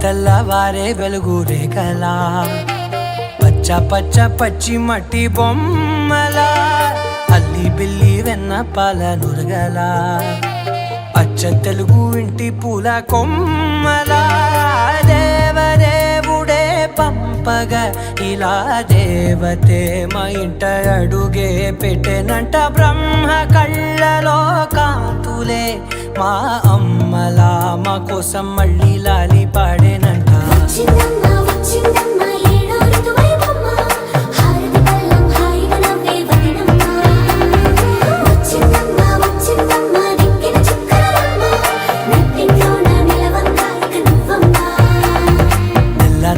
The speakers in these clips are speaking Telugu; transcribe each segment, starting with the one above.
తెల్లవారే వెలుగు రేఖలా పచ్చ పచ్చ పచ్చి మట్టి బొమ్మలా అల్లి బిల్లి వెన్న పాల నురగలా అచ్చ తెలుగు ఇంటి పూల కొమ్మలా దేవదేవుడే పంపగా ఇలా దేవతే మా ఇంట అడుగే పెట్టెనంట బ్రహ్మ కళ్ళలో కాంతులే మా అమ్మలా మా కోసం మళ్ళీ లాలి పాడేనంట.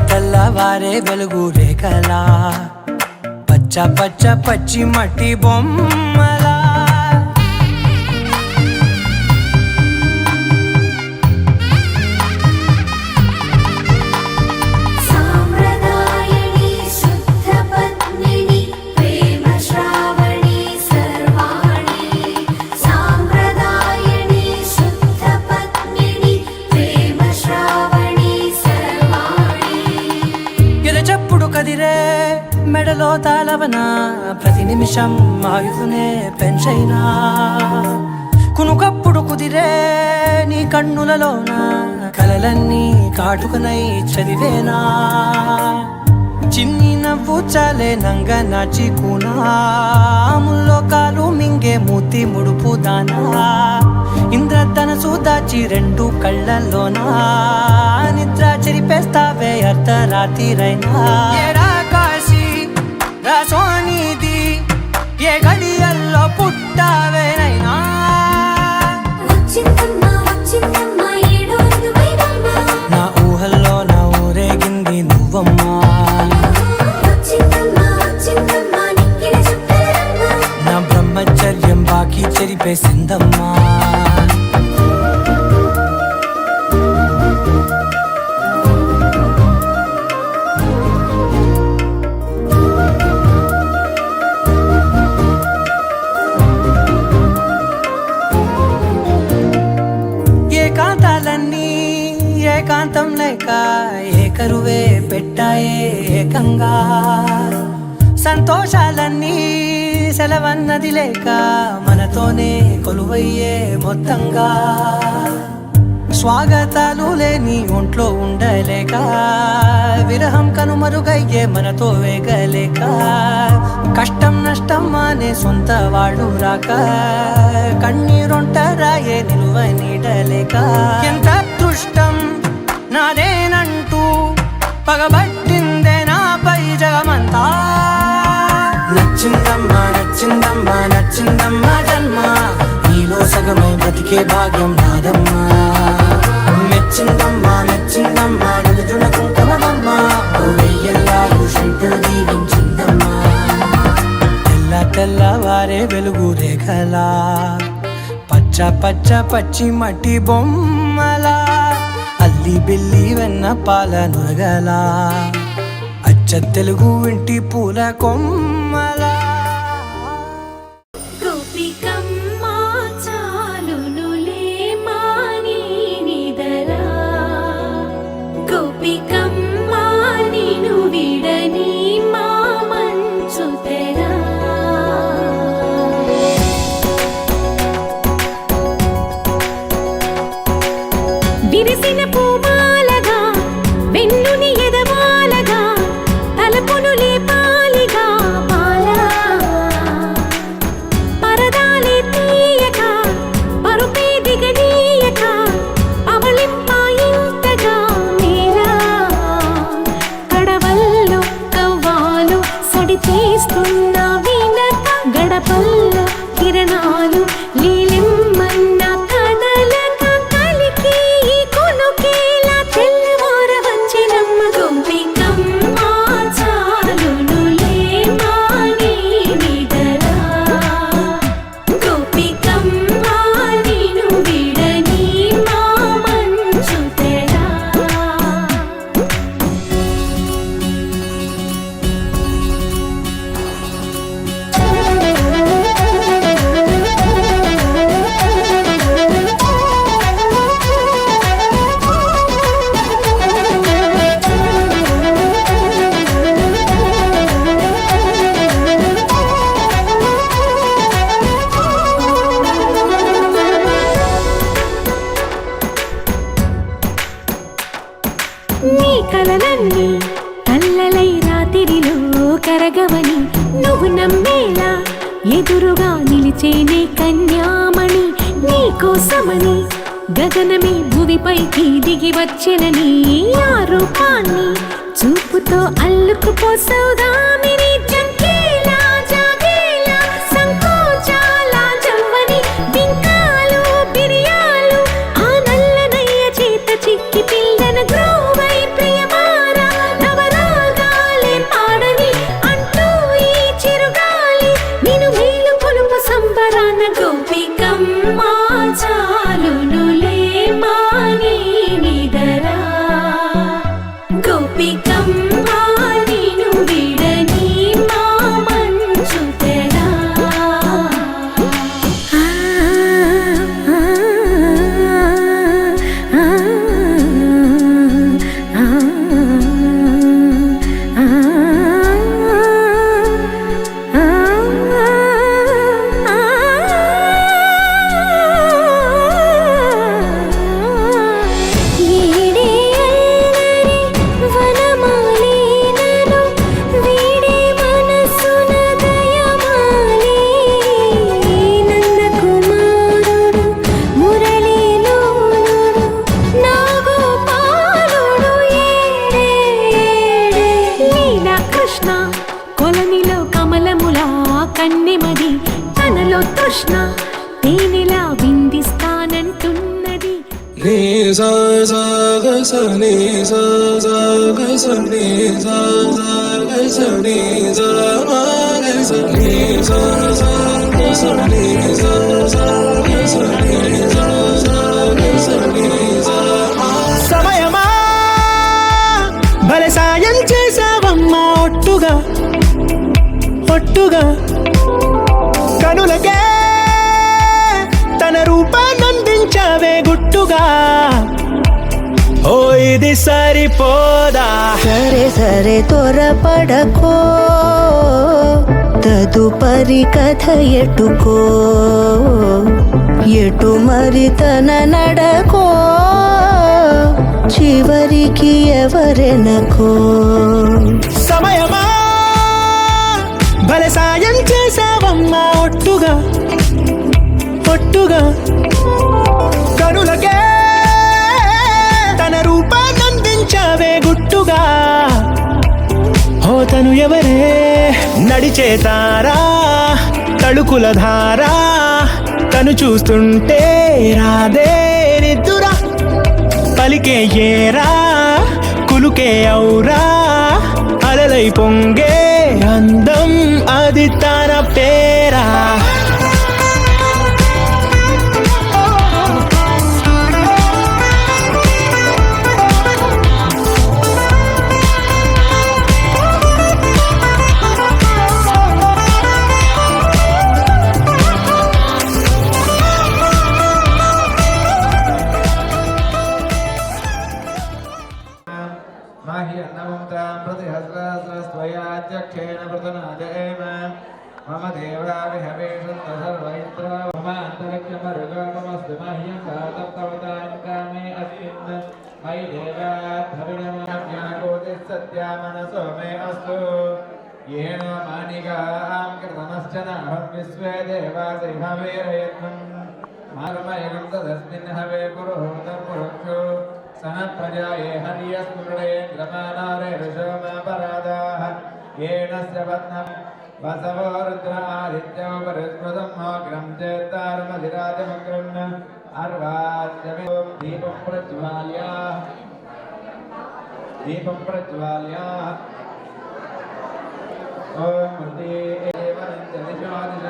తెల్లవారే వెలుగు రేఖలా పచ్చ పచ్చ పచ్చి మట్టి బొమ్మలా కదిరే మెడలో తాళవన ప్రతి నిమిషం ఆయుధునే పెంచైనా కునుకప్పుడు కుదిరే నీ కన్నులలోన కలలన్నీ కాటుకనై చదివేనా చిన్ని నవ్వు చాలే నంగ నాచి కూనాముల్లో కాలు మింగే మూతి ముడుపు దానా ఇంద్రధనసు దాచి రెండు కళ్ళల్లోనా నిద్ర చెరిపేస్తావే అర్ధరాత్రిరైనా ఏడా కాశీ రాసోనిది ఏ గడియల్లో పుట్టావేనైనా నా ఊహల్లో నా ఊరేగింది నువ్వమ్మా నా బ్రహ్మచర్యం బాకీ చెరిపేసిందమ్మా. ఏకాంతాలన్నీ ఏకాంతం లేక ఏకరువే పెట్టాయే ఏకంగా సంతోషాలన్నీ సెలవన్నది లేక మనతోనే కొలువయ్యే మొత్తంగా స్వాగతాలు లేని ఒంట్లో ఉండలేక విరహం కనుమరుగయ్యే మనతో వేగలేక కష్టం నష్టం అనే సొంత వాళ్ళు రాక కన్నీరొంటరాయే నిలువ నీడలేక ఎంత అదృష్టం నాదేనంటూ పగబట్టిందే నాపై జగమంతా నచ్చిందమ్మా నచ్చిందమ్మా నచ్చిందమ్మా జన్మ నీలో సగమై బ్రతికే భాగ్యం నాదమ్మా మెచ్చిందమ్మా మెచ్చిందమ్మా నలుజున కుంకుమమ్మా వెయ్యల్లాలు శిల్పులు దీవించిందమ్మా. తెల్లవారే వెలుగు రేఖలా పచ్చ పచ్చ పచ్చి మట్టి బొమ్మలా అల్లి బిల్లి వెన్న పాల నురగలా అచ్చ తెలుగు ఇంటి పూల కొమ్మలా. విరిసిన పూమాలగా వెన్నుని ఎదవాలగా తలపును లేపాలిగా పాల పరదాలే ఎదురుగా నిలిచేనే కన్యామణి నీకోసమని గగనమే భువిపైకి దిగి వచ్చినని ఆ రూపాన్ని చూపుతో అల్లుకుపోసౌదామిని జంకేలా జాగేలా సంకోచాల జవ్వని బింకాలు బిరియాలు ఆ నల్లనయ్య చేత చిక్కి పిల్లన గ్రోవై ప్రియమారా నవరాగాలే పాడని అంటూ ఈ చిరుగాలి నిన్ను మేలు కొలుపు సంబరాన గోపికమ్మ చాలునులే మాని నిదరా గోపికమ్మ నిన్ను విడని మా మంచు తెరా కొలనిలో కమలములా కన్నెమది తనలో తృష్ణ తేనెలా విందిస్తానంటున్నది నీ సా సా గ స నీ సా సా గ స నీ సా సా గ స నీ సా మా గ స నీ సా సా గ స నీ సా సా గ స నీ సా సా గ స నీ సా మా. సమయమా భలే సాయం చేసావమ్మా ఒట్టుగా ఒట్టుగా కనులకే తన రూపాన్నందించావే గుట్టుగా ఓ ఇది సరిపోదా సరే సరే త్వరపడకో తదుపరి కథ ఎటుకో ఎటు మరి తన నడకో చివరికి ఎవరెనకో సమయమా భలే సాయం చేసావమ్మా ఒట్టుగా ఒట్టుగా కనులకే తన రూపాన్నందించావే గుట్టుగా ఓ తను ఎవరే నడిచే తారా తళుకుల ధారా తను చూస్తుంటే రాదే నిద్దురా పలికే ఏరా కులుకే ఔరా అలలై పొంగే అందం అది తన పేరా माहि अन्नमुक्तां प्रतिहस्रस्त्वयाध्यक्षेण वृतनादेव मम देवाविहवेषं सर्वैत्र मम अन्तरिक्षमरुगमस्तु मह्यं सातप्तवतां कामे अस्मिन् मयि देवाद्धविणमाज्ञाकोतिः सत्या मनसो मे अस्तु येन मानिकां कृतमश्च नाहं विश्वे देवासैहवेरयत्नं मार्मयं तदस्मिन् हवे पुरुहूतं पुरुक्षो सन प्रजाये हर्यस्मृणेन्द्रमानारे ऋषोमापराधाः येन स्य पत्नम् वसवो रुद्रादित्यौ परिस्मृतं मोग्रं चेत्तारमधिराजमग्रन् अर्वाच्यमे दीपं प्रज्वाल्य ॐ मूर्ति एवञ्चदिशोदिश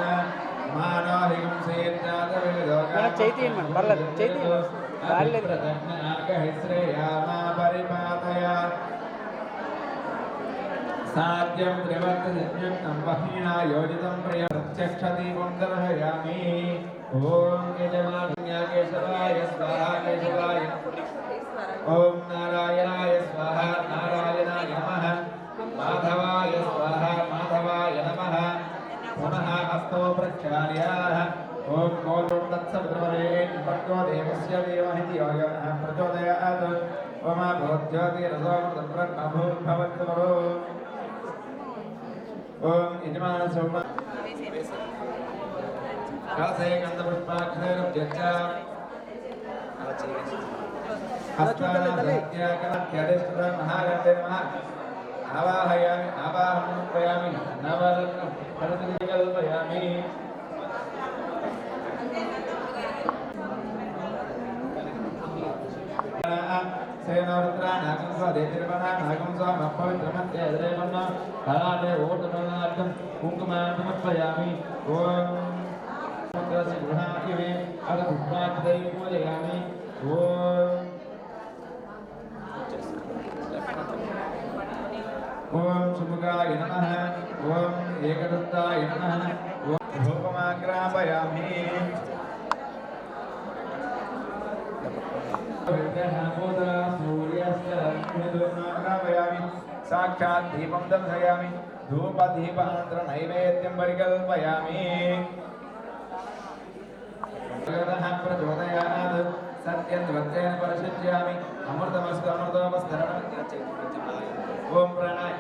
मानोहिं सेर्जातवेदो चैतन्य पर्లేదు चैतन्य श्रेयामा परिपातया साध्यं त्रिवर्तयज्ञं बह्वीना योजितं प्रिय प्रत्यक्षदीपं दर्शयामि ॐ यजमान्या केशवाय स्वाहा केशवाय ॐ नारायणाय स्वाहा नारायणाय नमः माधवाय स्वाहा माधवाय नमः पुनः हस्तो प्रक्षाल्य ॐ गोलों तत्सवितुर्वरेण्यं भर्गो देवस्य धीमहि धियो यो नः प्रचोदयात् मम भूज्योतिरसोमृतब्रह्मभूर्भवत्वरो ॐ यजमानसोम కలసే గంధపుష్పాక్షరభ్యచ్చ ఆవాహయామి ఆవాహయామి నవరత్నం కల్పయామి సేనవృత్రానాగం స్వదేతిర్వనాగం స్వమపవిత్రమత్యేదరేవన్న కళాదే ఓటమనార్థం కుంకుమాంతమర్పయామి ఓం గృహాకివే అద పుష్పాక్షదై పూజయామి ఓం ఓం శుభగాయ నమః ఓం ఏకదంతాయ నమః ఓం ధూపమాగ్రాపయామి సాక్షాత్ దీపం దర్శయామి ధూప దీపాంతర నైవేద్యం పరికల్పయామి ప్రచోదయాత్ సత్యం ధ్వజేన పరిశుజ్యామి అమృతమస్తు అమృతోపస్తరణం ఓం ప్రాణాయ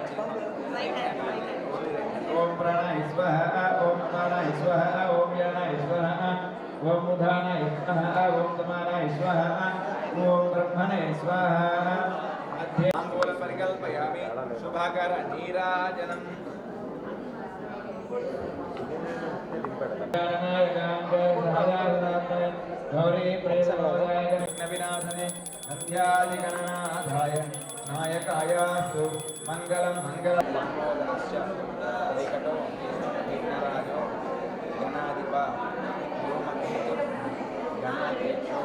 ఓం ప్రాణాయ స్వః ఓం అపానాయ స్వః ఓం యానాయ స్వః ఓం ఉదానాయ స్వః ఓం సమానాయ స్వః ఓం బ్రహ్మణే స్వః తాంబూల పరికల్పయామి శుభాకర నీరాజనం గౌరీ ప్రేమోదాయ వినాశనే సంధ్యాదిగణనాథాయ నాయకాయాస్తు మంగళం మంగళం గణాధిప గణాధ్యక్షో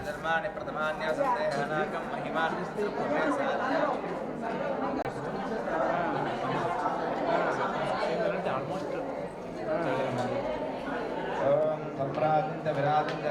ధర్మాన్ని ప్రథమాన్యాసందేహనాకం మహిమాన్ని ఓం సంప్రాజిత విరాజిత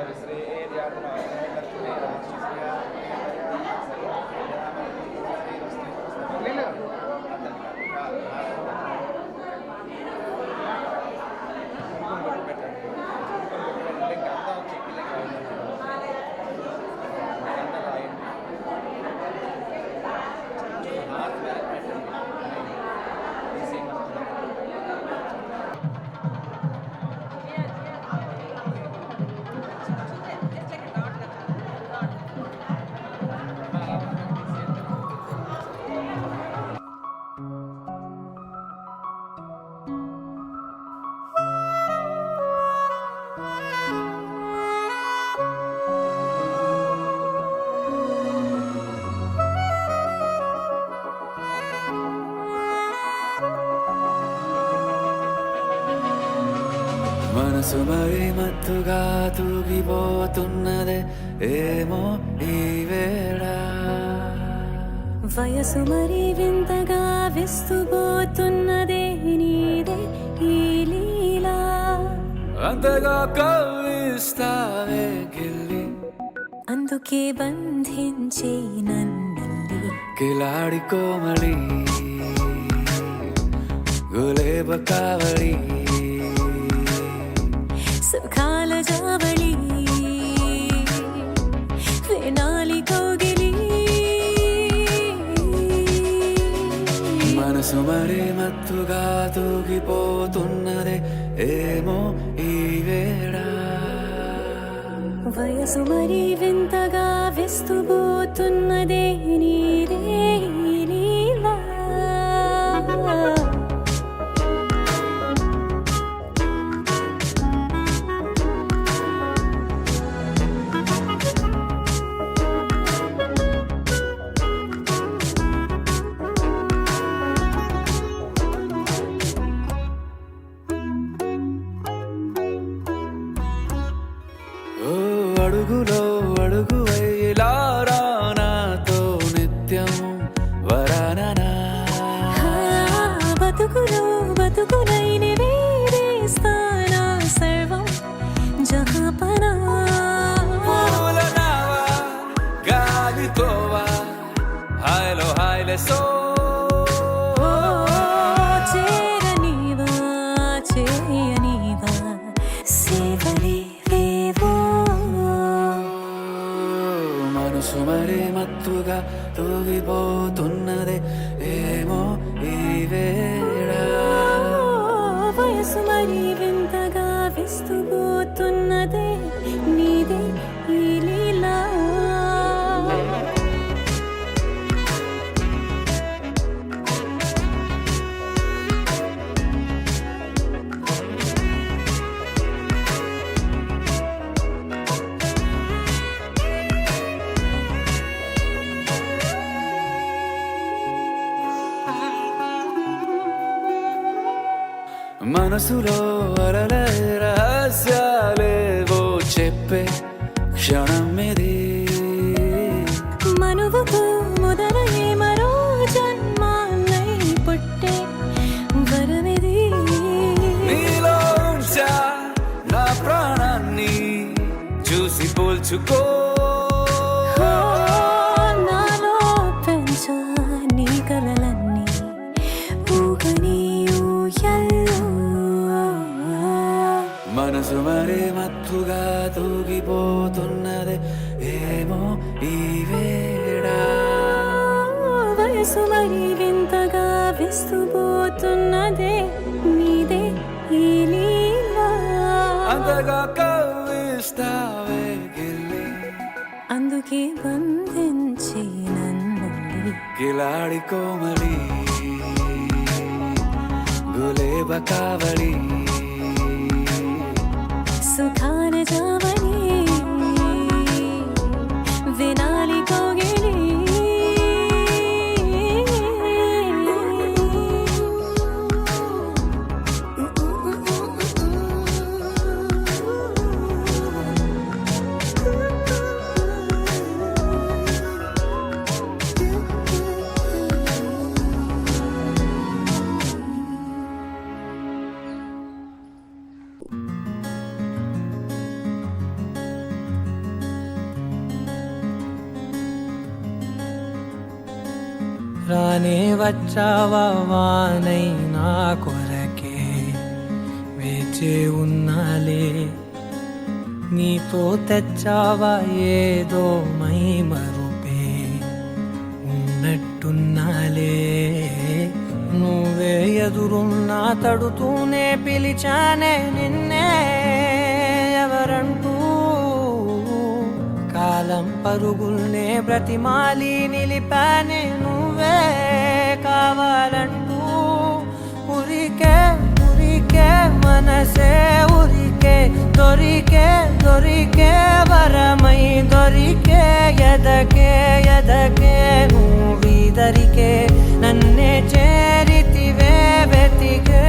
మనసు మరి మత్తుగా తూగిపోతున్నదే ఏమో ఈ వేళ వయసు మరి వింతగా విస్తుపోతున్నదే నీదే ఈ లీలా అంతగా కవ్విస్తావే గిల్లి అందుకే బంధించి నన్ను కిలాడి కోమలి గులేబ కావలి సుఖాల జావళి వేనాలి కౌగిలి మనసు మరి మత్తుగా తూగిపోతున్నదే ఏమో ఈ వేళ వయసు మరి వింతగా విస్తుపోతున్నదే నీదే ఈ లీలా అడుగులో అడుగు వేలారా నాతో నిత్యం వరాననా బతుకులో బతుకులైన వేరేస్తానా సర్వం జహాపనా గాలితోవా హాయ్లో హాయ్లే సో చేరని మనసులో అలలే రహస్యాలేవో చెప్పే క్షణం ఇది మనువుతో మొదలయ్యే మరో జన్మాన్నై పుట్టే వరమిది నీలో ఉంచా నా ప్రాణాన్ని చూసి పోల్చుకో నాలో పెంచా నీ కలలన్నీ ఊగని ఊయల్లో మనసు మరి మత్తుగా తూగిపోతున్నదే ఏమో ఈ వేళ వయసు మరి వింతగా విస్తుపోతున్నదే నీదే ఈ లీలా అంతగా కవ్విస్తావే గిల్లి అందుకే బంధించి నన్ను కిలాడి కోమలి గులేబ కావలి సుఖాన జావని వినాలి కోగిలి రానే వచ్చావా వానై నా కొరకే వేచే ఉన్నాలే నీతో తెచ్చావా ఏదో మై మరుపే ఉన్నట్టున్నాలే నువ్వే ఎదురున్నా తడుతూనే పిలిచానే నిన్నే ఎవరంటూ కాలం పరుగుల్నే బ్రతిమాలి నిలిపానే నువ్వే కావాలంటూ ఉరికే ఉరికే మనసే ఉరికే దొరికే దొరికే వరమై దొరికే ఎదకే ఎదకే నువ్విదరికే నన్నే చేరితివే వెతికే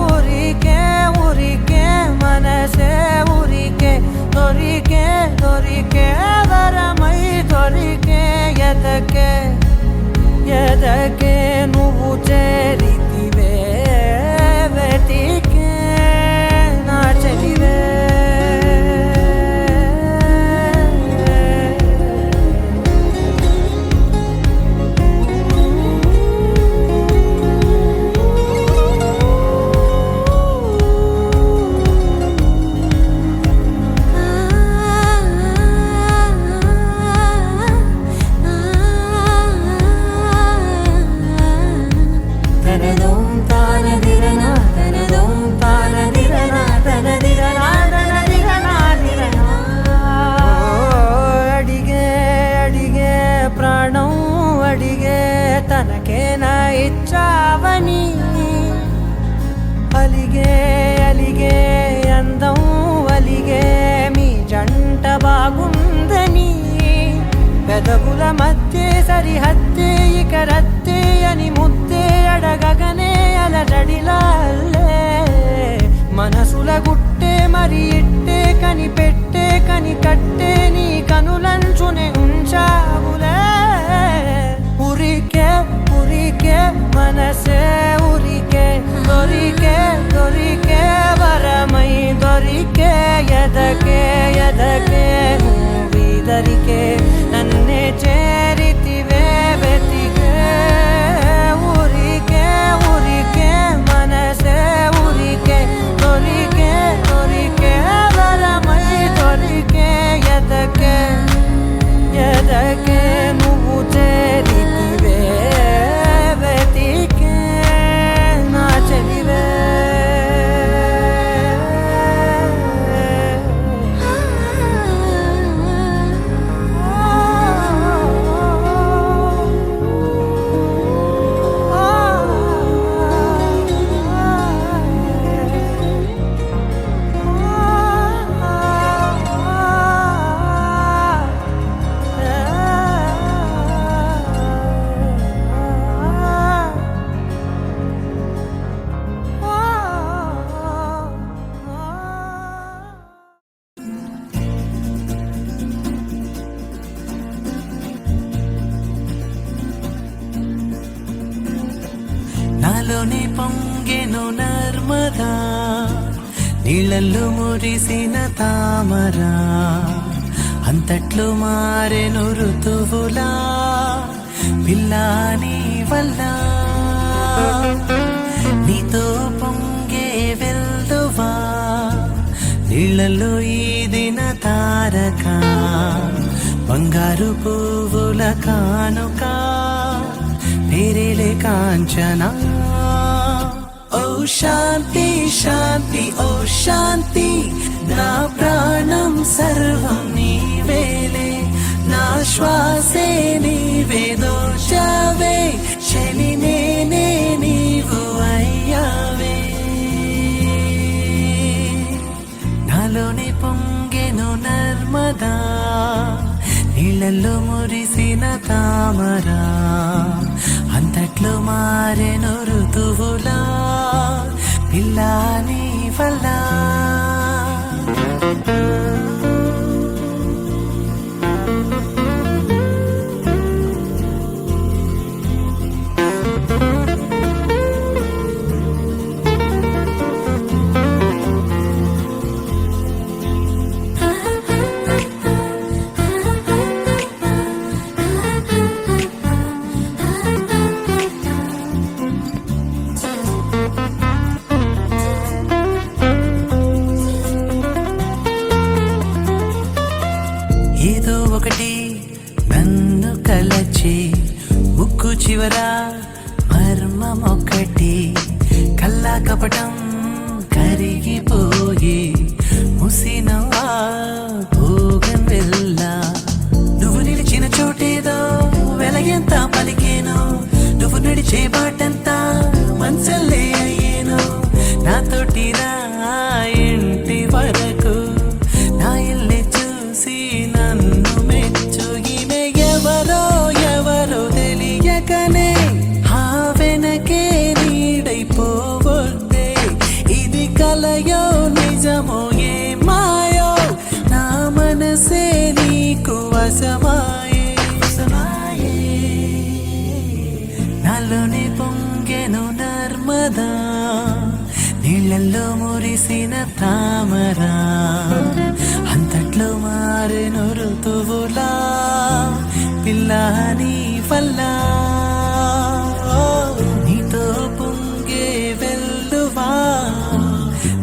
ఉరికే ఉరికే మనసే ఉరికే దొరికే దొరికే వరమై దొరికే ఎదకే ఎదకే నువ్వు చేరితివే వెతికే నా చెలివే అడిగే అడిగే ప్రాణం అడిగే తనకేనా ఇచ్చావని అలిగే అలిగే అందం అలిగే మీ జంట బాగుందని పెదవుల మధ్య సరిహద్దే ఇక రద్దే అని ముద్దే అడగగనే అలజడిలాలే మనసుల గుట్టే మరి ఇట్టే కనిపెట్టే కని కట్టే నీ కనులంచునే ఉంచావులే ఉరికే ఉరికే మనసే ఉరికే దొరికే దొరికే వరమై దొరికే ఎదకే ఎదకే నువ్విదరికే నన్నే చేరితివే వెతికే ఉరికే ఉరికే మనసే ఉరికే దొరికే దొరికే వరమై దొరికే ఎదకే ఎదకే నువ్వు చేరితివే వెతికే నా చెలివే నాలోని పొంగెను నర్మదా నీళ్ళల్లో మురిసిన తామరా అంతట్లో మారెను ఋతువులా పిల్లాని వల్ల నీతో పొంగే వెల్లువా నీళ్ళల్లో ఈదిన తారక బంగారు పువ్వుల కానుక పేరేలే కాంచనా ఓ శాంతి శాంతి ఓ శాంతి నా ప్రాణం సర్వం నీవేలే నా శ్వాసే నీవే దోచావే చలి నేనే నీవు అయ్యావే నాలోని పొంగెను నర్మదా నీళ్ళల్లో మురిసిన తామరా అంతట్లో మారెను ఋతువులా పిల్లాని వల్ల ఏదో ఒకటి నన్ను కలచి ముక్కు చివర మర్మం ఒకటి కల్లా కపటం కరిగిపోయి ముసినవా భోగం వెళ్ళా నువ్వు నిలిచిన చోటేదో వెలగెంత పలికేను నువ్వు నడిచే బాటంతా మంచల్లే అయ్యేను నాతోటి రా ఇంటి వరకు నా ఇల్లే చూసి నన్ను మెచ్చుగినే ఎవరో ఎవరో తెలియకనే ఆ వెనకే నీడైపోవద్దే ఇది కలయో నిజమో ఏ మాయో నా మనసే నీకు వశమాయే నాలోని పొంగెను నర్మదా నీళ్ళల్లో మురిసిన తామరా అంతట్లో మారెను ఋతువులా పిల్లాని వల్ల నీతో పొంగే వెల్లువా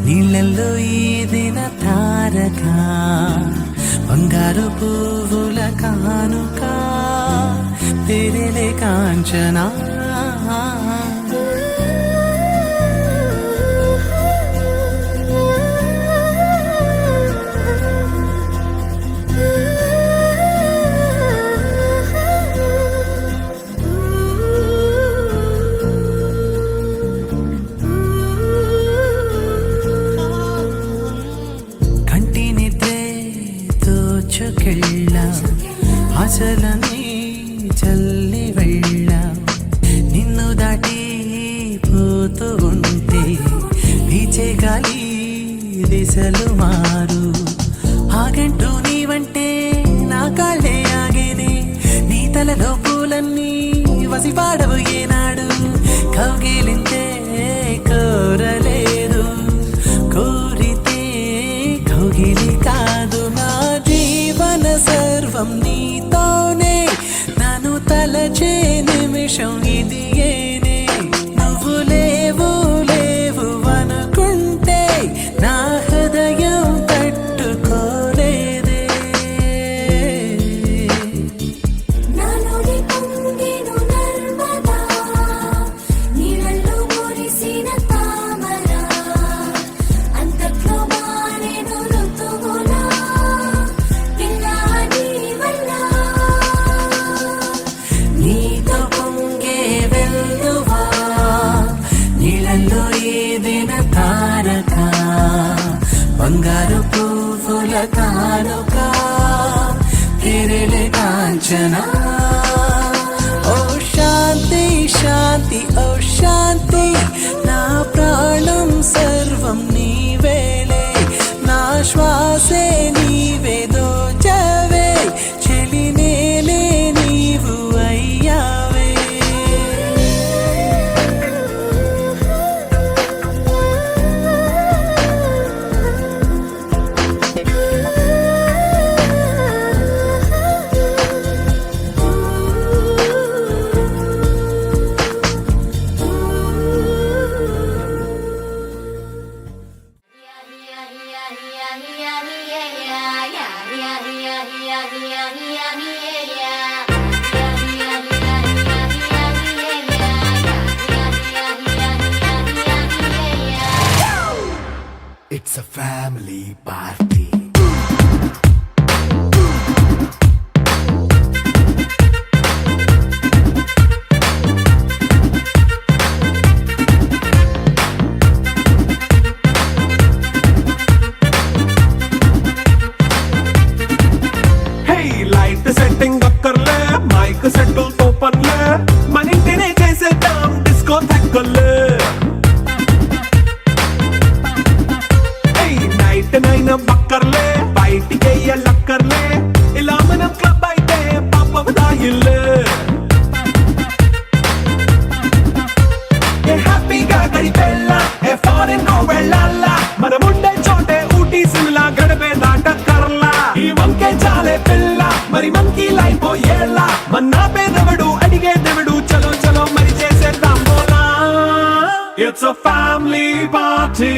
నీళ్ళల్లో ఈదిన తారక బంగారు పువ్వుల కానుక తెరలే కాంచనా ఆశలని చల్లి వెళ్ళ నిన్ను దాటి పోతూ ఉంటే వీచే గాలి దిశలు మారు ఆగంటూ నీవంటే నా కాళ్ళే ఆగేనే నీ తలలో పూలన్నీ వసిపాడవు ఏనాడు కౌగిలింతే కోరలేదు కోరితే కౌగిలి కాదు నా జీవన సర్వం నీతోనే నన్ను తలచే నిమిషం ఇది ఏనే నువ్వు లేవు లేవు అనుకుంటే నా హృదయం తట్టుకోలేదే నాలోని పొంగెను నర్మదా నీళ్ళల్లో మురిసిన తామరా అంతట్లో మారెను ఋతువులా పిల్లాని వల్ల నీతో పొంగే వెల్లువా నీళ్ళల్లో ఏదిన తారక బంగారు పువ్వుల కానుక తెరలే కాంచనా ఓ శాంతి శాంతి ఓ శాంతి నా ప్రాణం సర్వం నీవేలే నా శ్వాసే నీవే దోచవే చెలి నేనే నీవు అయ్యావే family party. Hey, light setting అక్కర్లే మైక్ సెట్టుల్ తో పర్లే మన ఇంటినే చేసేద్దాం డిస్కో థక్కర్లే నైట్ నైన్ బక్కర్లే బయటికి లక్కర్లే ఇలా మనం క్లబ్ అయితే పాపం దాయిల్లే హ్యాపీగా గడిపెళ్ళ ఏ ఫారెన్ నో వెళ్ళాల మనం ఉండే చోటే ఊటీ సిమ్లా గడిపే దాటక్కర్లా ఈ వంకే చాలే పిల్ల మరి మంకీ లైఫ్ ఏళ్ళ మన్నా పేదవడు అడిగే దేవుడు చలో చలో మరి చేసేద్దాం బోలా it's a family party.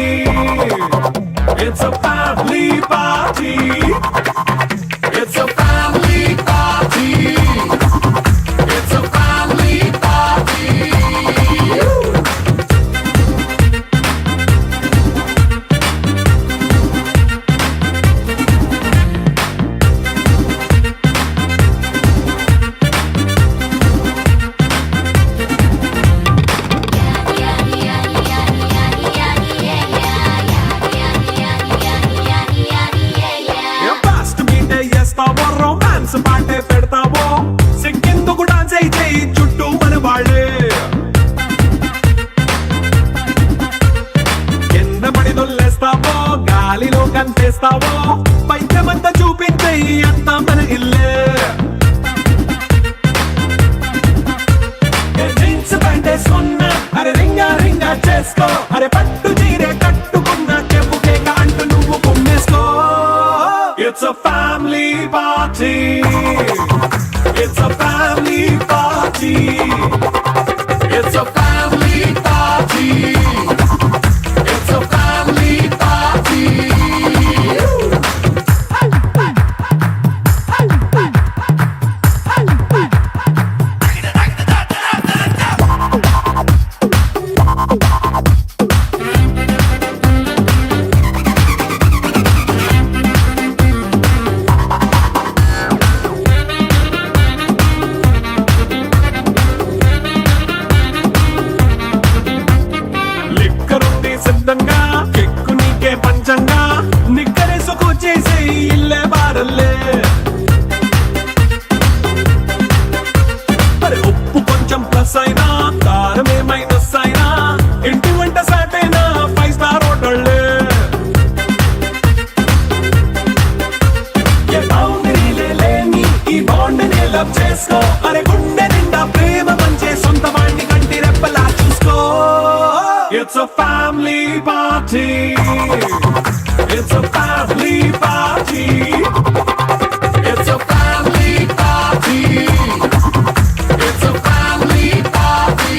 It's a family party. It's a family party. It's a family party. Fast meet చేస్తావో రొమాన్స్ పాటే పెడతావో సిక్కిందుకు డాన్స్ అయితే చుట్టూ మన వాళ్ళే కింద పడి దొల్లేస్తావో గాలిలో కనిపిస్తావో పైకమంతా చూపించే అంతా మన ఇల్లే జీన్స్ ప్యాంట్ వేసుకున్నా అరే రింగా రింగా చేసుకో అరే పట్టు చీరే కట్టుకున్నా చెప్పు కేక అంటూ నువ్వు కుమ్మేసుకో It's a family party. It's a family party. It's a family party. It's a family party. లిక్కరుంది సిద్ధంగా కెక్కు నీకే పంచంగా నిక్కరేసుకు చేసే ఇల్లే బారల్లే మరి ఉప్పు కొంచెం ప్లస్ అయినా కారమే మైనస్ అయినా ఇంటి వంట సాటైనా 5 స్టార్ హోటళ్ళే ఏ బౌండరీలే లేని ఈ బాండ్ ని లవ్ చేసుకో అరే గుండె నిండా ప్రేమ పంచే సొంత వాణ్ణి కంటి రెప్పలా చూసుకో It's a family party. It's a family party. It's a family party. It's a family party.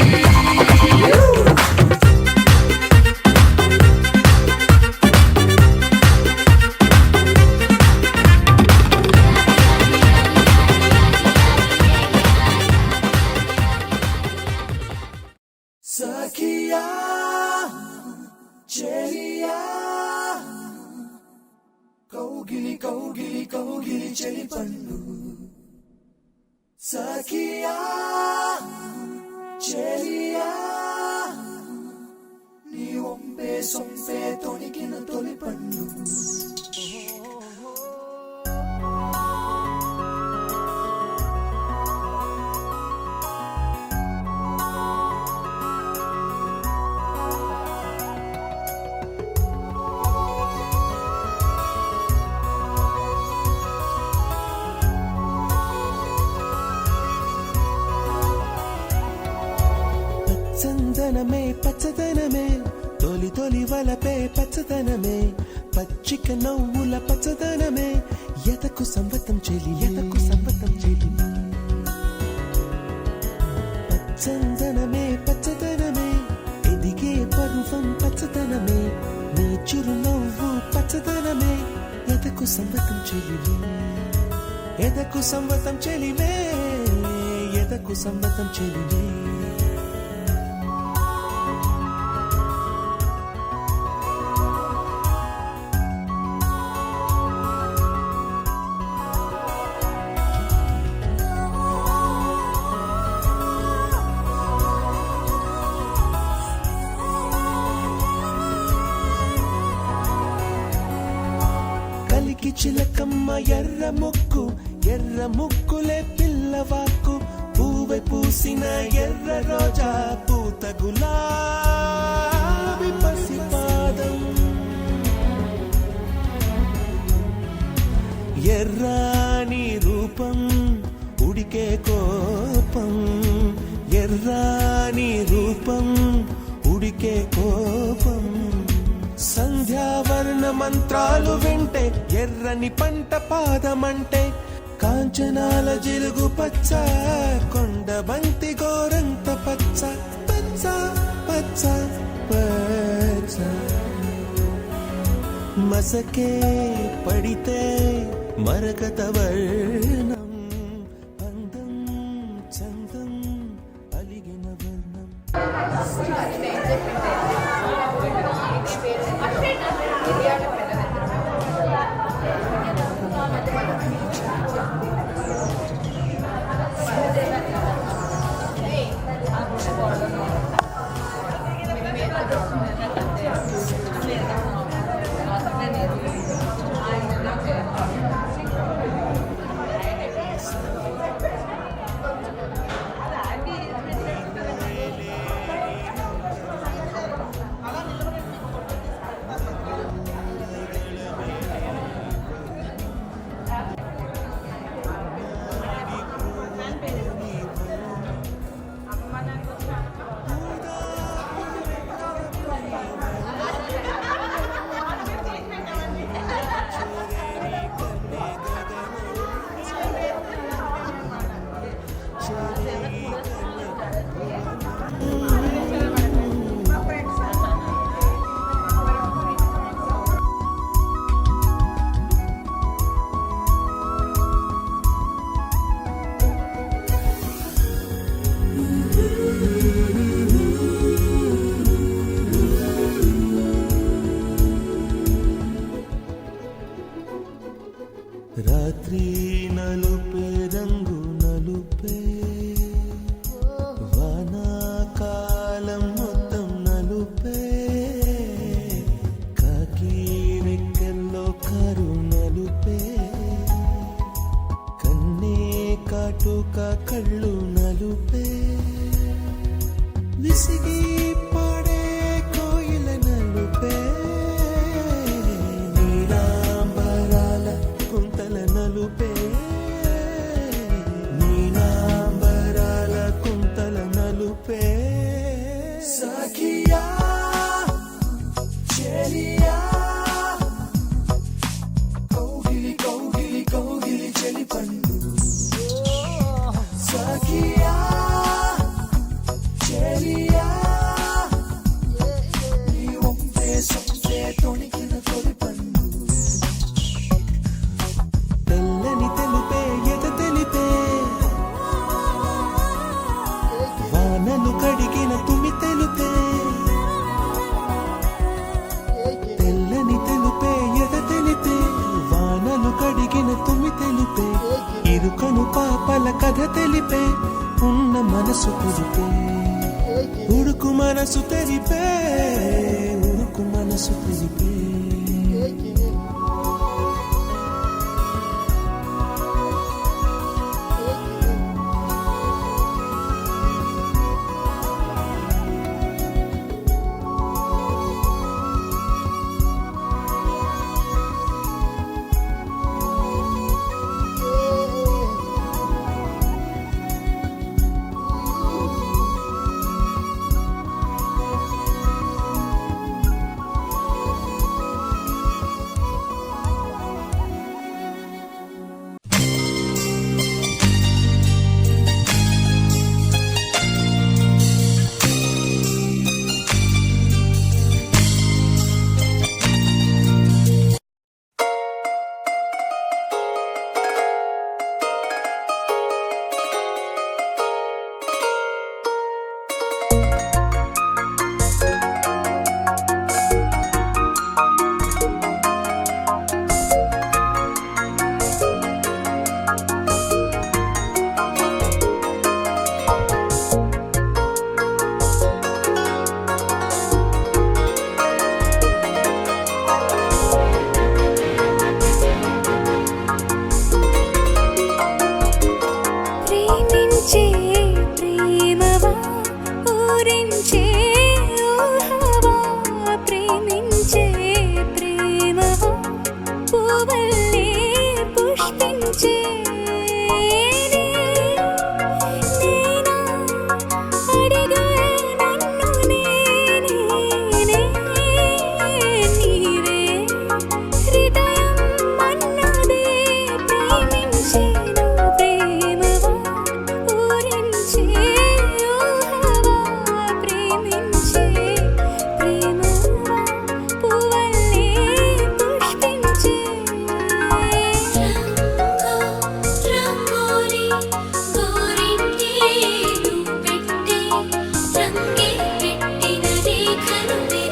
Sakia Chelia Kaugili Kaugili Kaugili Cheli Pandu Sakia Chelia Ni ombe sombe tonikina toli pandu చందనమే పచ్చదనమే తొలి తొలి వలపే పచ్చదనమే పచ్చిక నవ్వుల పచ్చదనమే ఎతకు సంవతం చెలి ఎతకు సంవతం చెలి చందనమే పచ్చదనమే ఎదిగే పరువం పచ్చదనమే నీ చిరునవ్వు పచ్చదనమే ఎతకు సంవతం చెలివే ఎదకు సంవతం చెలివే ఎదకు సంవతం చెలివే చిలకమ్మ ఎర్ర ముక్కులే పిల్లవాకు పూవై పూసిన ఎర్ర రోజా పూత గులాబీ పసిపాదం ఎర్రాని రూపం ఉడికే కోపం ఎర్రాని రూపం ఉడికే కోపం సంధ్యావర్ణ మంత్రాలు వింటే ఎర్రని పంట పాదమంటే కాంచనాల జిలుగు పచ్చ కొండ బంతి గోరంత పచ్చ పచ్చ పచ్చ పచ్చ మసకే పడితే మరకత వర్ణం అందం చందం అలిగిన వర్ణం రాత్రి నలుపే రంగు నలుపే వానాకాలం మొత్తం నలుపే కాకి రెక్కల్లో కారు నలుపే కన్నే కాటుక కళ్ళు నలుపే విసిగి పాడే కోయిల నలుపే నీలాంబరాల కుంతల నలుపే నీలాంబరాల కుంతల నలుపే సఖియా చెలియా కౌగిలి కౌగిలి కౌగిలి చెలి పండు సఖియా చెలియా నీ ఒంపే సొంపే తొణికిన తొలి పండు తెల్లని తెలుపే ఎద తెలిపే వానలు కడిగిన తుమి తెలుపే తెల్లని తెలుపే ఎద తెలిపే వానలు కడిగిన తుమి తెలిపే ఇరుకను పాపల కథ తెలిపే ఉన్న మనసు తెలిపే ఉడుకు మనసు తెలిపే ఉడుకు మనసు తెలిపే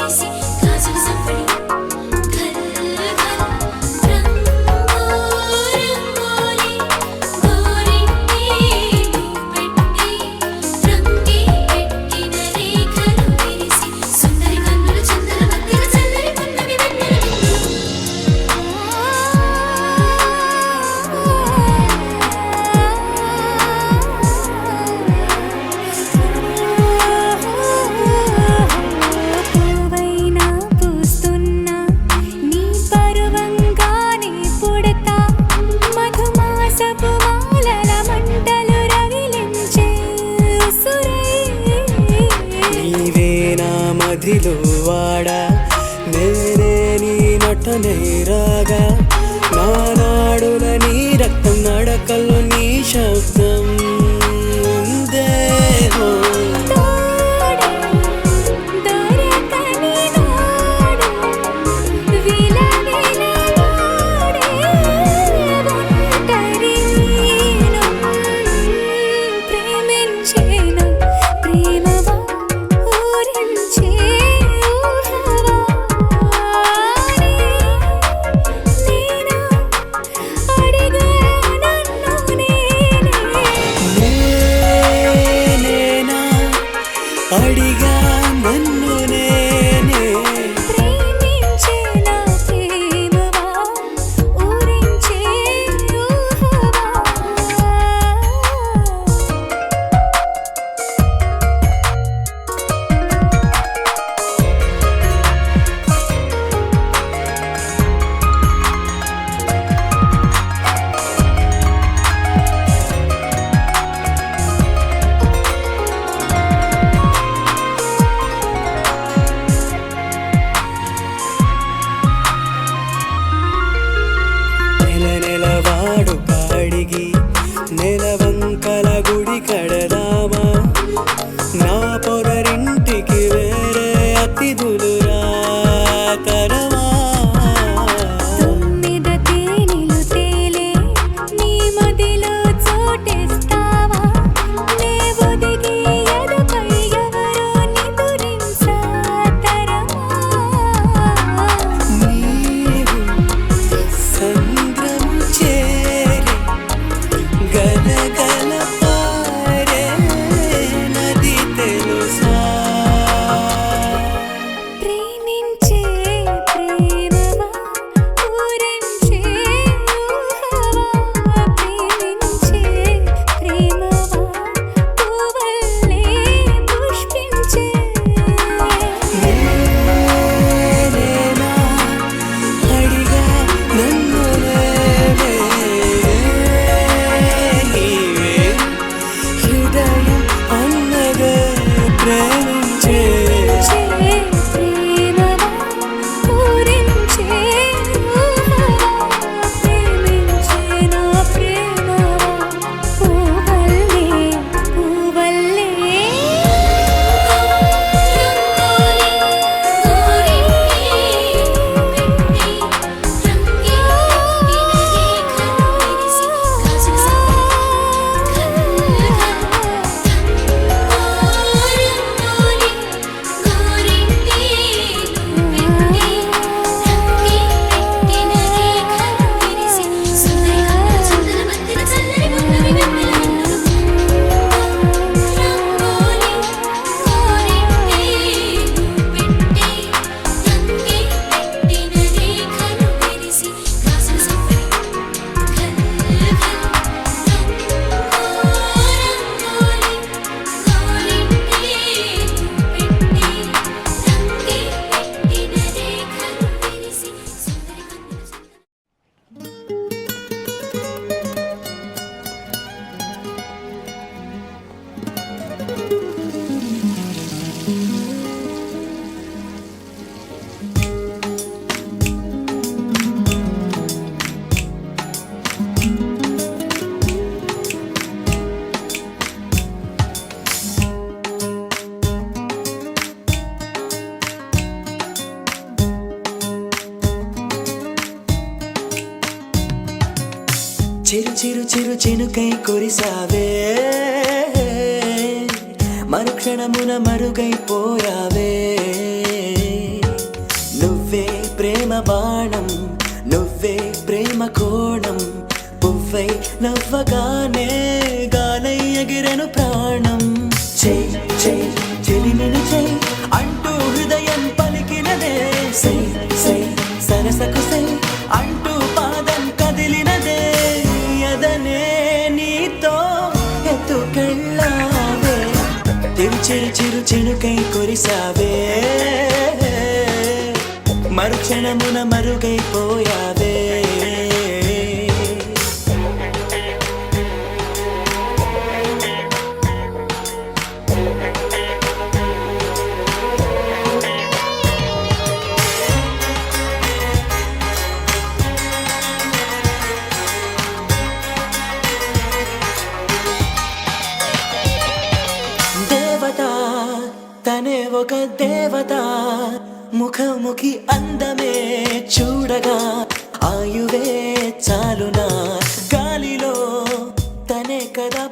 విరిసి గాజుల సంపడి ఘల్ ఘల్ రంగోలి గోరింటి పెట్టి రంగే పెట్టిన రేఖలు విరిసి సుందరి కన్నులు చందన మధ్యన చల్లని పున్నమి వెన్నెల పువ్వైనా పూస్తున్నా నీ పరువంగానే పుడతా మధుమాసపు మాలల మంటలు రగిలించే ఉసురై నీవే నా మదిలో వాడా నేనే నీ నటనే రాగా నా నాడుల నీ రక్తం నడకల్లో నీ శబ్దం ఉందే హో. తోడే దొరకని నాడు విలవిలలాడే ఒంటరి నేను ప్రేమించేనా ప్రేమవా ఊరించే ఊహవా నేనా అడిగా నన్ను నేనేనా అడిగా నన్ను నేనే ప్రేమించేనా ప్రేమవా ఊరించే ఊహవా నెల నెలవాడు కాడిగి నెలవంకల గుడి కడదామా నా పొగరింటికి వేరే అతిథులు రాతరమా తొమ్మిద తేనెలు తేలే నీ మదిలో చోటేస్తావా నే ఒదిగి ఎదపై ఎవరో నిదురించాతరమా నీవు సంద్రము చేరే గలగల పారే నది తెలుసా ప్రేమించే ప్రేమవా ఊరించే ఊహవా ప్రేమించే ప్రేమవా పువ్వల్లే పుష్పించే నేనేనా అడిగా నన్ను నేనే నీవే హృదయం అన్నగా ప్రేమించే ప్రేమవా ఊరించే ఊహవా ప్రేమించే నా ప్రేమవా పువ్వల్లే పువ్వల్లే చిరు చిరు చిరు చినుకై కురిసావే మరుక్షణమున మరుగైపోయావే బాణం నువ్వే ప్రేమ కోణం పువ్వై నవ్వగానే గాలై ఎగిరెను ప్రాణం చై చై చెలిమిని చై అంటూ హృదయం పలికినదే సై సై సరసకు సై అంటూ పాదం కదిలినదే అదనే నీతో ఎత్తుకెళ్ళావే తెరిచిరు చిరు చినుకై కురిసావే మరుక్షణమున మరుగైపోయావే తనే ఒక దేవత ముఖముఖి అందమే చూడగా ఆయువే చాలునా గాలిలో తనే కదా